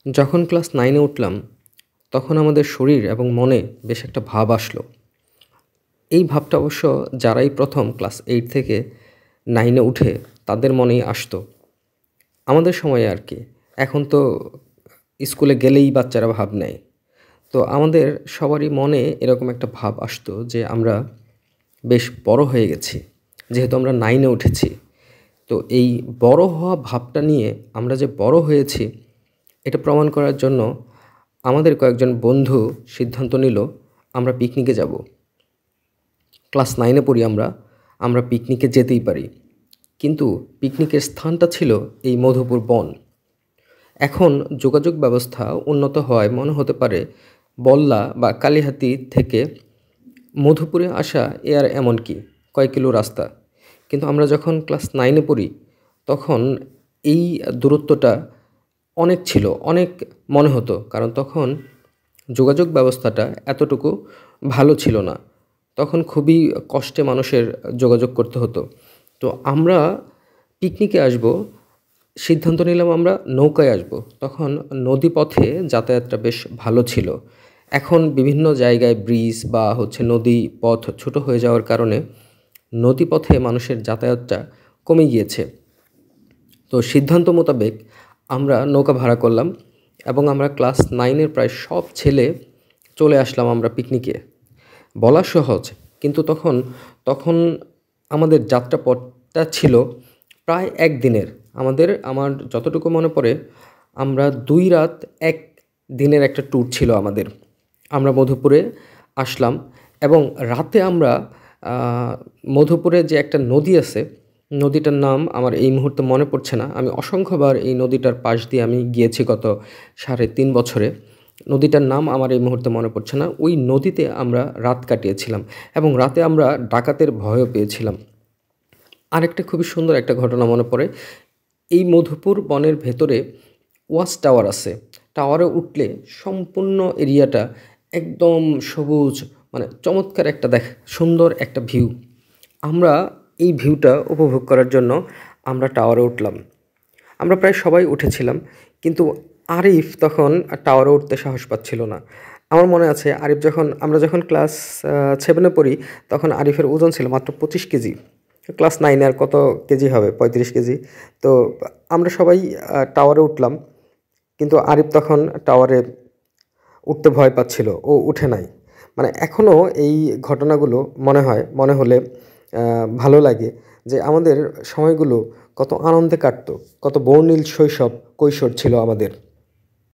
যখন ক্লাস 9 এ উঠলাম, তখন আমাদের শরীর এবং মনে বেশ একটা ভাব আসলো। এই ভাবটা অবশ্য যারাই প্রথম ক্লাস 8 থেকে 9 এ উঠে তাদের মনেই আসতো। আমাদের সময়ে আর কি। এখন তো স্কুলে গেলেই বাচ্চারা ভাব নেয়। তো আমাদের সবারই মনে এরকম একটা ভাব আসতো যে আমরা বেশ বড় হয়ে গেছি। যেহেতু আমরা 9 এ উঠেছি। তো এই বড় হওয়া ভাবটা নিয়ে আমরা যে বড় হয়েছি এটা প্রমাণ করার জন্য আমাদের কয়েকজন বন্ধু সিদ্ধান্ত নিল আমরা পিকনিকে যাব। ক্লাস 9 এ পড়ি আমরা। আমরা পিকনিকে যেতেই পারি। কিন্তু পিকনিকের স্থানটা ছিল এই মধুপুর বন। এখন যোগাযোগ ব্যবস্থা উন্নত হওয়ায় মনে হতে পারে বল্লা বা কালিহাতী থেকে মধুপুরে আসা এ আর এমন কি কয়েক কিলো রাস্তা। কিন্তু আমরা যখন ক্লাস 9 এ পড়ি তখন এই দূরত্বটা অনেক ছিল, অনেক মনে হতো। কারণ তখন যোগাযোগ ব্যবস্থাটা এতটুকু ভালো ছিল না। তখন খুবই কষ্টে মানুষের যোগাযোগ করতে হতো। তো আমরা পিকনিকে আসবো, সিদ্ধান্ত নিলাম আমরা নৌকায় আসবো। তখন নদীপথে যাতায়াতটা বেশ ভালো ছিল। এখন বিভিন্ন জায়গায় ব্রিজ বা নদী পথ ছোট হয়ে যাওয়ার কারণে নদীপথে মানুষের যাতায়াতটা কমে গিয়েছে। তো সিদ্ধান্ত মোতাবেক আমরা নৌকা ভাড়া করলাম এবং আমরা ক্লাস 9 এর প্রায় সব ছেলে চলে আসলাম আমরা পিকনিকে। বলা সহজ, কিন্তু তখন আমাদের যাত্রাপথটা ছিল প্রায় 1 দিনের। আমার যতটুকু মনে পড়ে আমরা 2 রাত 1 দিনের একটা ট্যুর ছিল আমাদের। আমরা মধুপুরে আসলাম এবং রাতে আমরা আ মধুপুরে যে একটা নদী আছে, নদীটার নাম আমার এই মুহূর্তে মনে পড়ছে না। আমি অসংখ্যবার এই নদীটার পাশ দিয়ে আমি গিয়েছি গত 3.5 বছরে। নদীটার নাম আমার এই মুহূর্তে মনে পড়ছে না। ওই নদীতে আমরা রাত কাটিয়েছিলাম এবং রাতে আমরা ডাকাতের ভয়ও পেয়েছিলাম। আরেকটা খুবই সুন্দর একটা ঘটনা মনে পড়ে। এই মধুপুর বনের ভেতরে ওয়াচ টাওয়ার আছে। টাওয়ারে উঠলে সম্পূর্ণ এরিয়াটা একদম সবুজ, মানে চমৎকার একটা সুন্দর একটা ভিউ। আমরা এই ভিউটা উপভোগ করার জন্য আমরা টাওয়ারে উঠলাম। আমরা প্রায় সবাই উঠেছিলাম, কিন্তু আরিফ তখন টাওয়ারে উঠতে সাহস পাচ্ছিল না। আমার মনে আছে আমরা যখন ক্লাস 7 এ পড়ি তখন আরিফের ওজন ছিল মাত্র 25 কেজি। ক্লাস 9 এ আর কত কেজি হবে? 35 কেজি। তো আমরা সবাই টাওয়ারে উঠলাম, কিন্তু আরিফ তখন টাওয়ারে উঠতে ভয় পাচ্ছিল। ও উঠে নাই। মানে এখনও এই ঘটনাগুলো মনে হলে ভালো লাগে যে আমাদের সময়গুলো কত আনন্দে কাটতো, কত বর্ণিল কৈশোর ছিল আমাদের।